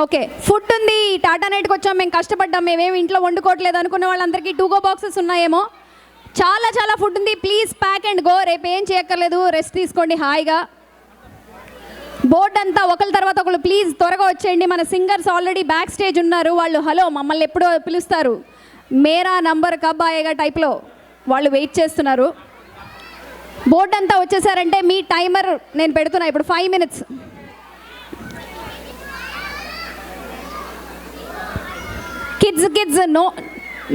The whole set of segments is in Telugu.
ఓకే, ఫుడ్ ఉంది, టాటా నైట్కి వచ్చాం, మేము కష్టపడ్డాం, మేమేమి ఇంట్లో వండుకోవట్లేదు అనుకున్న వాళ్ళందరికీ 2 గో బాక్సెస్ ఉన్నాయేమో. చాలా చాలా ఫుడ్ ఉంది, ప్లీజ్ ప్యాక్ అండ్ గో. రేపు ఏం చేయక్కర్లేదు, రెస్ట్ తీసుకోండి హాయిగా. బోర్డు అంతా ఒకరి తర్వాత ఒకరు ప్లీజ్ త్వరగా వచ్చేయండి. మన సింగర్స్ ఆల్రెడీ బ్యాక్ స్టేజ్ ఉన్నారు, వాళ్ళు హలో మమ్మల్ని ఎప్పుడో పిలుస్తారు, మేరా నంబర్ కబ్ ఆయేగా టైప్లో వాళ్ళు వెయిట్ చేస్తున్నారు. బోర్డు అంతా వచ్చేసారంటే మీ టైమర్ నేను పెడుతున్నా ఇప్పుడు 5 minutes. Kids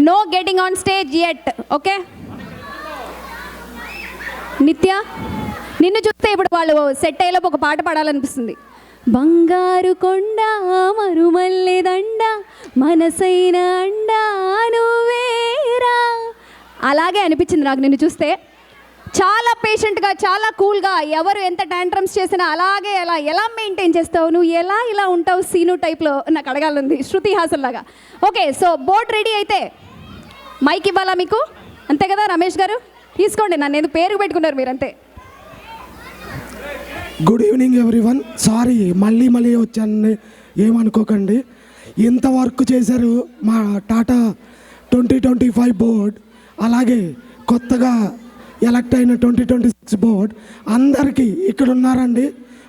no getting on stage yet. Okay నిత్య, నిన్ను చూస్తే ఇప్పుడు వాళ్ళు సెట్ అయ్యేలోపు ఒక పాట పాడాలనిపిస్తుంది. బంగారు కొండ మరుమల్లె దండ మనసైన అండ నువ్వేరా, అలాగే అనిపించింది నాకు నిన్ను చూస్తే. చాలా పేషెంట్గా, చాలా కూల్గా, ఎవరు ఎంత టాంట్రమ్స్ చేసినా అలాగే ఎలా మెయింటైన్ చేస్తావు, నువ్వు ఇలా ఉంటావు సీను టైప్లో నాకు అడగాలంది, శృతి హాసన్ లాగా. ఓకే, సో బోర్డ్ రెడీ అయితే మైక్ ఇవ్వాలా మీకు, అంతే కదా రమేష్ గారు? తీసుకోండి, నన్ను ఎందుకు పేరు పెట్టుకున్నారు మీరు, అంతే. Good evening everyone. సారీ మళ్ళీ వచ్చాను, ఏమనుకోకండి. ఎంత వర్క్ చేశారు మా టాటా 2025 బోర్డ్, అలాగే కొత్తగా ఎలక్ట్ అయిన 2026 బోర్డ్ అందరికీ ఇక్కడ ఉన్నారండి.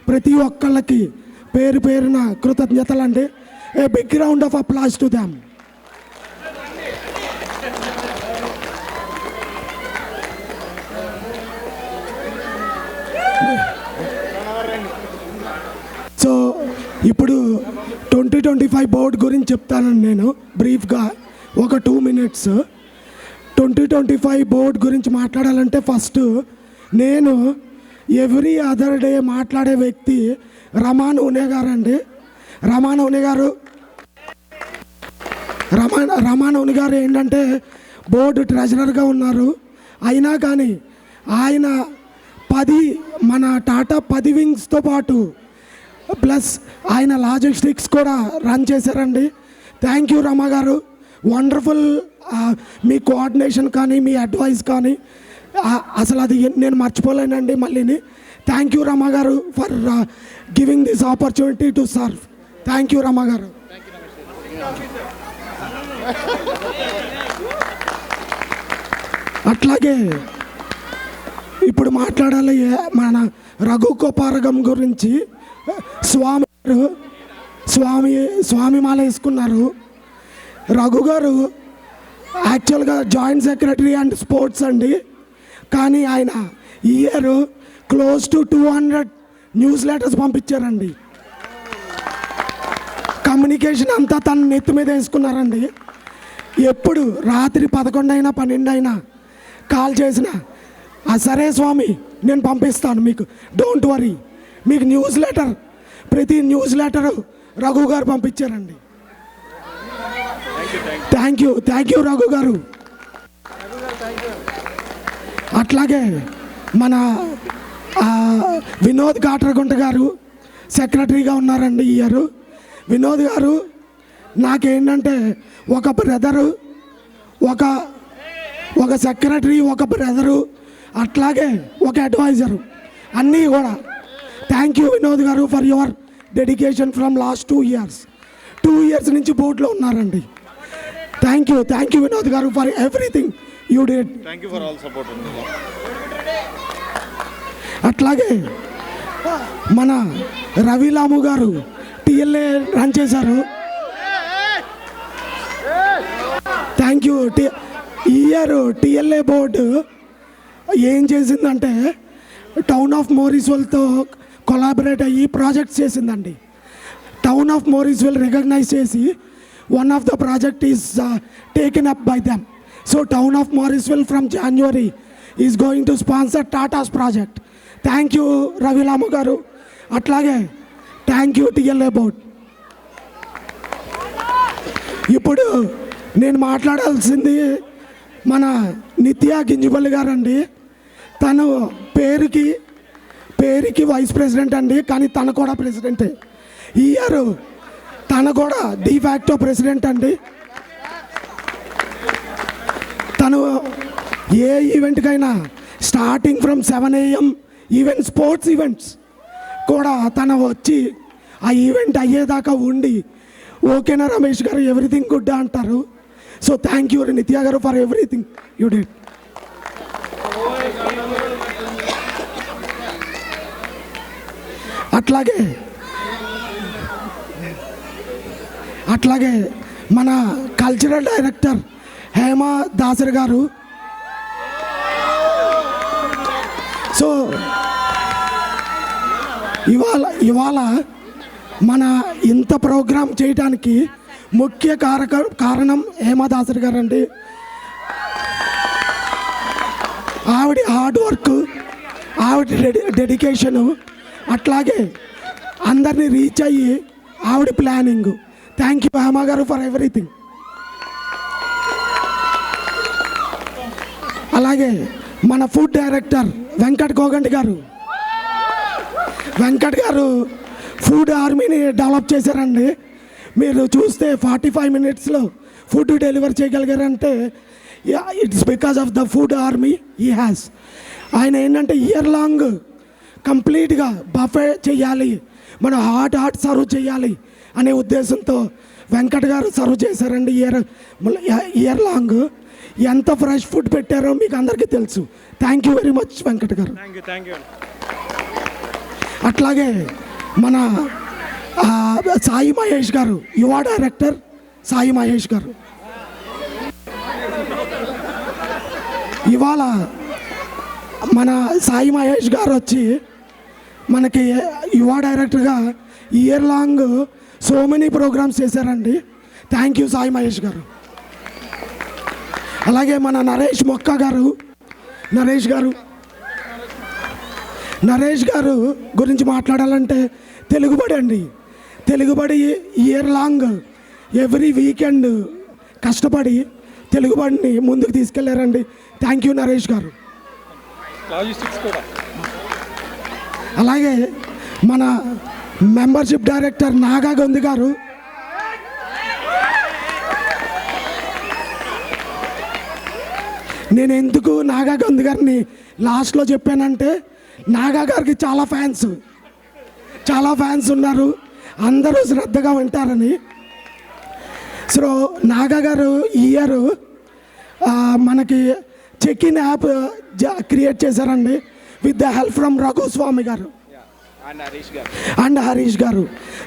ప్రతి ఒక్కళ్ళకి పేరు పేరున కృతజ్ఞతలు అండి. A big round of applause to them. So ఇప్పుడు 2025 బోర్డ్ గురించి చెప్తానండి నేను బ్రీఫ్గా ఒక 2 minutes. 2025 బోర్డ్ గురించి మాట్లాడాలంటే ఫస్ట్ నేను ఎవ్రీ అదర్ డే మాట్లాడే వ్యక్తి రమాన్ ఉనే గారు అండి. రమాన్ ఉని గారు ఏంటంటే బోర్డు ట్రెజరర్గా ఉన్నారు. అయినా కానీ ఆయన మన టాటా 10 వింగ్స్తో పాటు ప్లస్ ఆయన లాజిస్టిక్స్ కూడా రన్ చేశారండి. థ్యాంక్ యూ రమా గారు, వండర్ఫుల్. మీ కోఆర్డినేషన్ కానీ మీ అడ్వైస్ కానీ అసలు అది నేను మర్చిపోలేనండి మళ్ళీని. Thank you Rama garu for giving this opportunity to serve. Thank you Rama garu. అట్లాగే ఇప్పుడు మాట్లాడాలి మన రఘు కోపారగం గురించి. స్వామి మాల వేసుకున్నారు. రఘు గారు యాక్చువల్గా జాయింట్ సెక్రటరీ అండ్ స్పోర్ట్స్ అండి, కానీ ఆయన ఈ year close to 200 news letters పంపించారండి. కమ్యూనికేషన్ అంతా తన నెత్తి మీద వేసుకున్నారండి. ఎప్పుడు రాత్రి 11 అయినా 12 అయినా కాల్ చేసినా సరే స్వామి నేను పంపిస్తాను మీకు, డోంట్ వరీ. మీకు ప్రతి న్యూస్ లెటర్ రఘు గారు పంపించారండి. థ్యాంక్ యూ రఘు గారు. అట్లాగే మన వినోద్ కాట్రగుంట గారు సెక్రటరీగా ఉన్నారండి ఈ ఇయర్. వినోద్ గారు నాకేంటంటే ఒక బ్రదరు, ఒక సెక్రటరీ, ఒక బ్రదరు, అట్లాగే ఒక అడ్వైజరు, అన్నీ కూడా. థ్యాంక్ యూ వినోద్ గారు for your dedication from last 2 years. 2 years నుంచి బోర్డులో ఉన్నారండి. థ్యాంక్ యూ వినోద్ గారు for everything you did. Thank you for all support. అట్లాగే మన రవిలాము గారు టిఎల్ఏ రన్ చేశారు. Thank you. ఈ ఇయర్ టిఎల్ఏ బోర్డు ఏం చేసిందంటే టౌన్ ఆఫ్ మోరిస్వెల్తో కొలాబరేట్ అయ్యి ప్రాజెక్ట్స్ చేసిందండి. టౌన్ ఆఫ్ మోరిస్వెల్ రికగ్నైజ్ చేసి one of the project is taken up by them. So town of Morrisville from January is going to sponsor Tata's project. Thank you Ravi Lamu garu. అట్లాగే థ్యాంక్ యూ టిఎల్ఏ బోర్డ్. ఇప్పుడు నేను మాట్లాడాల్సింది మన నిత్య గింజుపల్లి గారండి. తను పేరుకి వైస్ ప్రెసిడెంట్ అండి, కానీ తను కూడా ప్రెసిడెంటే. ఈ ఇయర్ తను కూడా డిఫాక్టో ప్రెసిడెంట్ అండి. తను ఏ ఈవెంట్కైనా starting from 7 AM event sports events కూడా తను వచ్చి ఆ ఈవెంట్ అయ్యేదాకా ఉండి ఓకేనా రమేష్ గారు, ఎవ్రీథింగ్ గుడ్ అంటారు. సో థ్యాంక్ యూ నిత్య గారు ఫర్ ఎవ్రీథింగ్ యూ డిడ్. అట్లాగే మన కల్చరల్ డైరెక్టర్ హేమ దాసరి గారు. సో ఇవాళ మన ఇంత ప్రోగ్రాం చేయడానికి ముఖ్య కారణం హేమదాసరి గారు అండి. ఆవిడ హార్డ్ వర్క్, ఆవిడ డెడికేషను, అట్లాగే అందరినీ రీచ్ అయ్యి ఆవిడ ప్లానింగ్. థ్యాంక్ యూ హేమ గారు ఫర్ ఎవ్రీథింగ్. అలాగే మన ఫుడ్ డైరెక్టర్ వెంకట్ గోగండి గారు. వెంకట్ గారు ఫుడ్ ఆర్మీని డెవలప్ చేశారండి. మీరు చూస్తే 45 minutesలో ఫుడ్ డెలివర్ చేయగలిగారంటే it's because of the food army he has. ఆయన ఏంటంటే ఇయర్ లాంగ్ కంప్లీట్గా బఫే చేయాలి, మనం హాట్ సర్వ్ చేయాలి అనే ఉద్దేశంతో వెంకట్ గారు సర్వ్ చేశారండి. ఇయర్ లాంగ్ ఎంత ఫ్రెష్ ఫుడ్ పెట్టారో మీకు అందరికీ తెలుసు. Thank you very much Venkat గారు. అట్లాగే మన సాయి మహేష్ గారు, యువ డైరెక్టర్ సాయి మహేష్ గారు. ఇవాళ మన సాయి మహేష్ గారు వచ్చి మనకి యువ డైరెక్టర్గా year long so many programmes చేశారండి. థ్యాంక్ యూ సాయి మహేష్ గారు. అలాగే మన నరేష్ మొక్క గారు, నరేష్ గారు గురించి మాట్లాడాలంటే తెలుగుబడి అండి. తెలుగుబడి ఇయర్ లాంగ్ ఎవ్రీ వీకెండ్ కష్టపడి తెలుగుబడిని ముందుకు తీసుకెళ్లారండి. థ్యాంక్ యూ నరేష్ గారు. అలాగే మన మెంబర్షిప్ డైరెక్టర్ నాగా గొంది గారు. నేను ఎందుకు నాగా గొంది గారిని లాస్ట్లో చెప్పానంటే నాగా గారికి చాలా ఫ్యాన్స్ ఉన్నారు, అందరూ శ్రద్ధగా వింటారని. సో నాగా గారు ఈ ఇయర్ మనకి చెక్ ఇన్ యాప్ క్రియేట్ చేశారండి with the help from Raghuswamy గారు అండ్ హరీష్ గారు.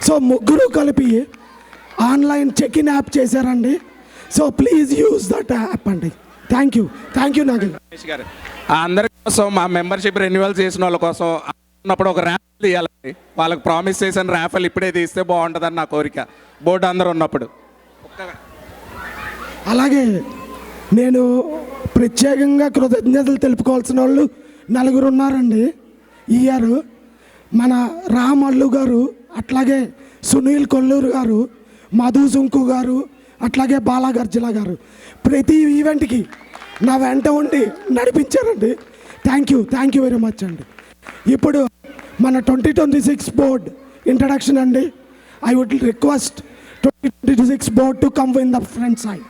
సో ముగ్గురు కలిపి ఆన్లైన్ చెక్ ఇన్ యాప్ చేశారండి. So please use that app అండి. థ్యాంక్ యూ నాగల్ గారు. అందరి కోసం మా మెంబర్షిప్ రెన్యువల్ చేసిన వాళ్ళ కోసం ఉన్నప్పుడు ఒక ర్యాఫల్ తీయాలండి. వాళ్ళకి ప్రామిస్ చేసిన ర్యాఫల్ ఇప్పుడే తీస్తే బాగుంటుందని నా కోరిక, బోర్డు అందరూ ఉన్నప్పుడు. అలాగే నేను ప్రత్యేకంగా కృతజ్ఞతలు తెలుపుకోవాల్సిన వాళ్ళు 4 ఉన్నారండి ఈ ఇయర్. మన రామ్ అల్లు గారు, అట్లాగే సునీల్ కొల్లూరు గారు, మధు సుంకు గారు, అట్లాగే బాలాగర్జుల గారు ప్రతి ఈవెంట్కి నా వెంట ఉండి నడిపించారండి. థ్యాంక్ యూ వెరీ మచ్ అండి. ఇప్పుడు మన 2026 బోర్డ్ ఇంట్రడక్షన్ అండి. I would request 2026 board to come in the front side.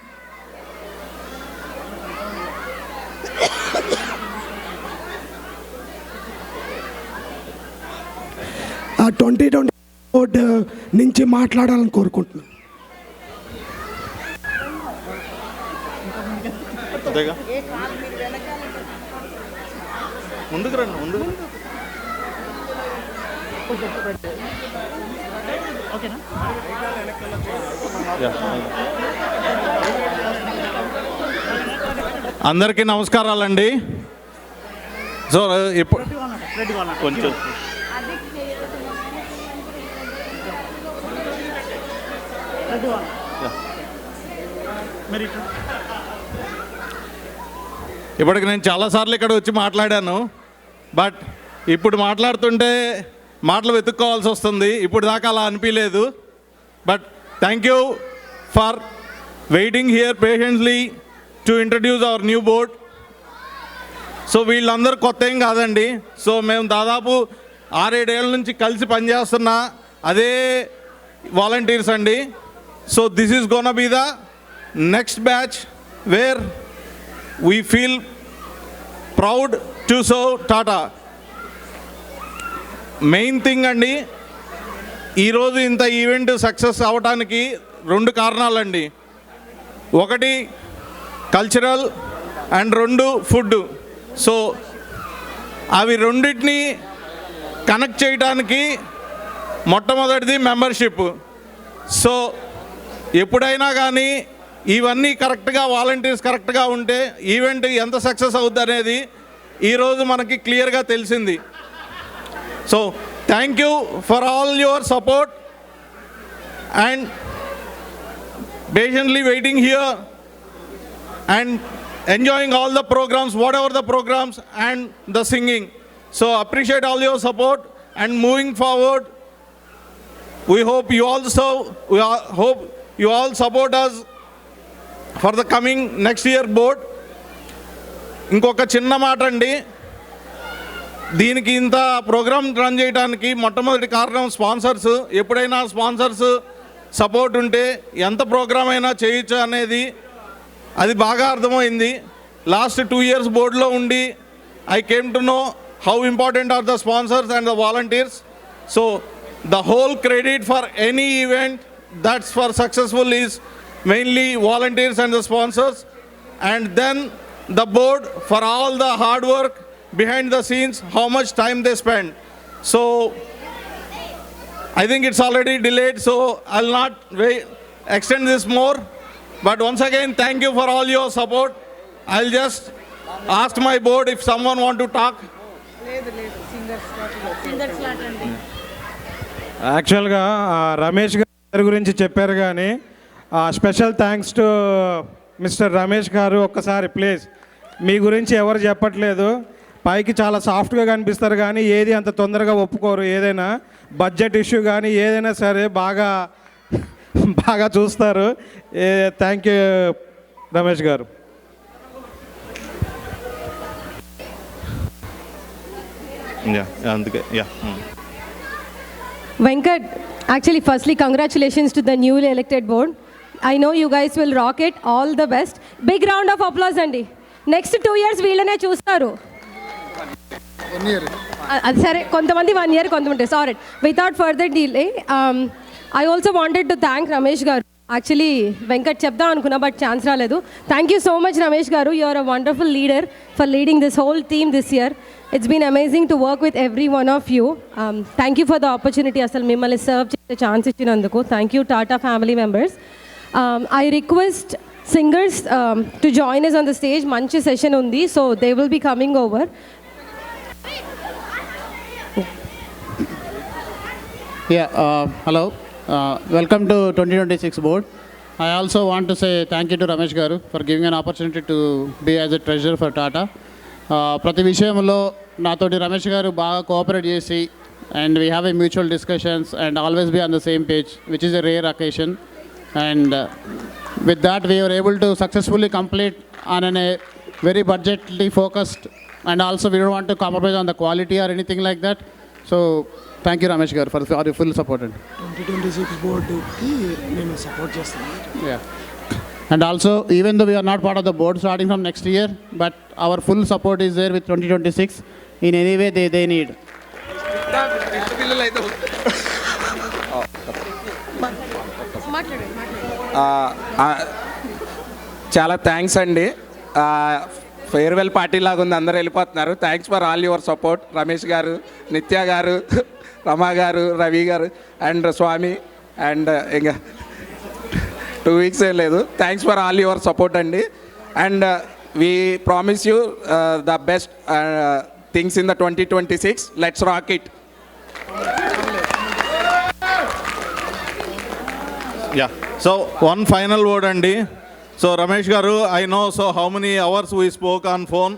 ఆ 2020 బోర్డ్ నుంచి మాట్లాడాలని కోరుకుంటున్నాను. ముందుకు రండి, ముందుకు. అందరికీ నమస్కారాలండి. సో ఇప్పుడు కొంచెం ఇప్పటికి నేను చాలాసార్లు ఇక్కడ వచ్చి మాట్లాడాను. బట్ ఇప్పుడు మాట్లాడుతుంటే మాటలు వెతుక్కోవాల్సి వస్తుంది. ఇప్పుడు దాకా అలా అనిపించలేదు. But thank you for waiting here patiently to introduce our new board. So వీళ్ళందరూ కొత్త ఏం కాదండి. సో మేము దాదాపు 6-7 ఏళ్ళ నుంచి కలిసి పనిచేస్తున్న అదే వాలంటీర్స్ అండి. So this is gonna be the next batch where we feel proud to serve Tata. Main thing అండి, ఈరోజు ఇంత ఈవెంట్ సక్సెస్ అవ్వడానికి రెండు కారణాలండి. ఒకటి కల్చరల్ అండ్ రెండు ఫుడ్. సో అవి రెండింటిని కనెక్ట్ చేయడానికి మొట్టమొదటిది మెంబర్షిప్. సో ఎప్పుడైనా కానీ ఇవన్నీ కరెక్ట్గా వాలంటీర్స్ కరెక్ట్గా ఉంటే ఈవెంట్ ఎంత సక్సెస్ అవుద్ది అనేది ఈరోజు మనకి క్లియర్గా తెలిసింది. So thank you for all your support and patiently waiting here and enjoying all the programs, whatever the programs and the singing. So appreciate all your support and moving forward. We hope you all support us for the coming next year board. ఇంకొక చిన్న మాట అండి, దీనికి ఇంత ప్రోగ్రామ్ రన్ చేయడానికి మొట్టమొదటి కారణం స్పాన్సర్స్. ఎప్పుడైనా స్పాన్సర్స్ సపోర్ట్ ఉంటే ఎంత ప్రోగ్రామ్ అయినా చేయొచ్చు అనేది అది బాగా అర్థమైంది. లాస్ట్ 2 years బోర్డులో ఉండి I came to know how important are the sponsors and the volunteers. So the whole credit for any event that's for successful is mainly volunteers and the sponsors, and then the board for all the hard work behind the scenes, how much time they spend. So I think it's already delayed, so I'll not extend this more. But once again, thank you for all your support. I'll just ask my board if someone want to talk. యాక్చువల్గా రమేష్ గారి గురించి చెప్పారు, కానీ special thanks to mister Ramesh గారు. ఒక్కసారి ప్లీజ్, మీ గురించి ఎవరు చెప్పట్లేదు. పైకి చాలా సాఫ్ట్గా కనిపిస్తారు, కానీ ఏది అంత తొందరగా ఒప్పుకోరు. ఏదైనా బడ్జెట్ ఇష్యూ కానీ ఏదైనా సరే బాగా బాగా చూస్తారు. థ్యాంక్ యూ రమేష్ గారు. అందుకే Venkat, actually, firstly, congratulations to the newly elected board. I know you guys will rock it. All the best. Big round of applause, Andy. Next 2 years, వీళ్ళనే చూస్తారు. అది సరే, కొంతమంది 1 year, కొంతమంది. Sorry, without further delay, I also wanted to thank Ramesh garu. Actually Venkat చెప్దాం అనుకున్నా, బట్ ఛాన్స్ రాలేదు. Thank you so much Ramesh garu. You are a wonderful leader for leading this whole team this year. It's been amazing to work with every one of you. Thank you for the opportunity, అసలు మిమ్మల్ని సర్వ్ చేసే ఛాన్స్ ఇచ్చినందుకు. Thank you Tata family members. I request singers to join us on the stage. మంచి సెషన్ ఉంది, so they will be coming over. Hello. Welcome to 2026 board. I also want to say thank you to Ramesh Garu for giving an opportunity to be as a treasurer for Tata. ప్రతి విషయంలో నాతోటి రమేష్ గారు బాగా కోఆపరేట్ చేసి, and we have a mutual discussions and always be on the same page, which is a rare occasion. And with that we were able to successfully complete on a very budgetly focused, and also we don't want to compromise on the quality or anything like that. So thank you Ramesh garu for your full support. 2026 బోర్డుకి నేను సపోర్ట్ చేస్తాను. Yeah. And also, even though we are not part of the board starting from next year, but our full support is there with 2026 in any way they need. చాలా థ్యాంక్స్ అండి. ఫేర్వెల్ పార్టీ లాగా ఉంది, అందరూ వెళ్ళిపోతున్నారు. Thanks for all your support. Ramesh గారు, నిత్య గారు, రమా గారు, రవి గారు అండ్ స్వామి, అండ్ ఇంకా 2 weeks ఏం లేదు. Thanks for all your support అండి. And we promise you the best things in the 2026. Let's rock it. Yeah. So one final word andi. So Ramesh garu, I know so how many hours we spoke on phone.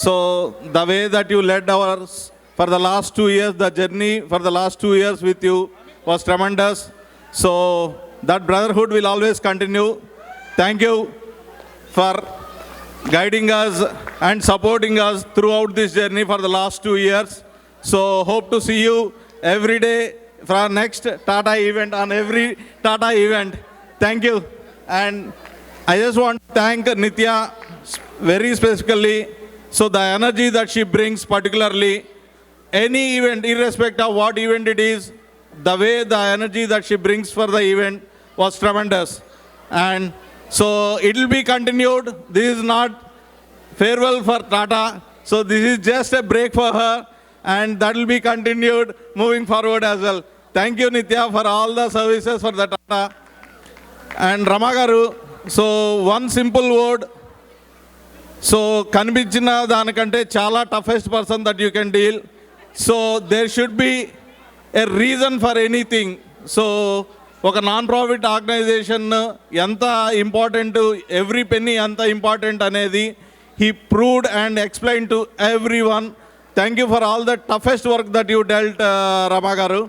So the way that you led ours for the last 2 years, the journey for the last 2 years with you was tremendous. So that brotherhood will always continue. Thank you for guiding us and supporting us throughout this journey for the last 2 years. So hope to see you every day for our next Tata event, on every Tata event. Thank you. And I just want to thank Nitya very specifically. So the energy that she brings, particularly any event, irrespective of what event it is, the way the energy that she brings for the event, was tremendous. And so it will be continued. This is not farewell for Tata. So this is just a break for her, and that will be continued moving forward as well. Thank you, Nitya, for all the services for the Tata. And Rama garu, so one simple word. So కనిపించిన దానికంటే చాలా toughest person that you can deal. So there should be a reason for anything. So ఒక నాన్ ప్రాఫిట్ ఆర్గనైజేషన్ ఎంత ఇంపార్టెంట్, ఎవ్రీ పెన్నీ ఎంత ఇంపార్టెంట్ అనేది he proved and explained to everyone. Thank you for all the toughest work that you dealt, Rama garu.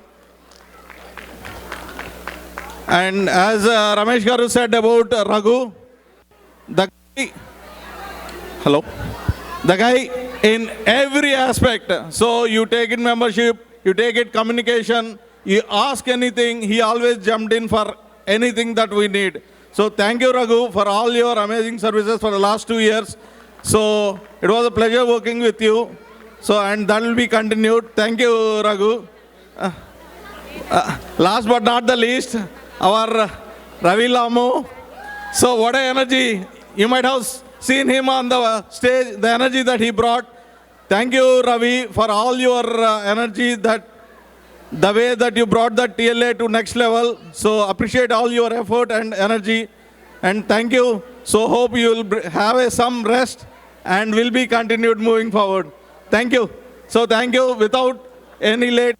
And as Ramesh garu said about Raghu, the guy in every aspect. So you take in membership, you take it communication, you ask anything, he always jumped in for anything that we need. So thank you, Raghu, for all your amazing services for the last 2 years. So it was a pleasure working with you. So and that will be continued. Thank you, Raghu. Last but not the least, our Ravi Lamu. So what a energy. You might have seen him on the stage, the energy that he brought. Thank you, Ravi, for all your energy, that the way that you brought the TLA to next level. So appreciate all your effort and energy. And thank you. So hope you will have some rest and will be continued moving forward. Thank you. So thank you. Without any late,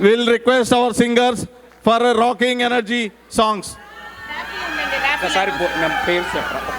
we'll request our singers for a rocking energy songs. ఒకసారి పేరు చెప్పరా.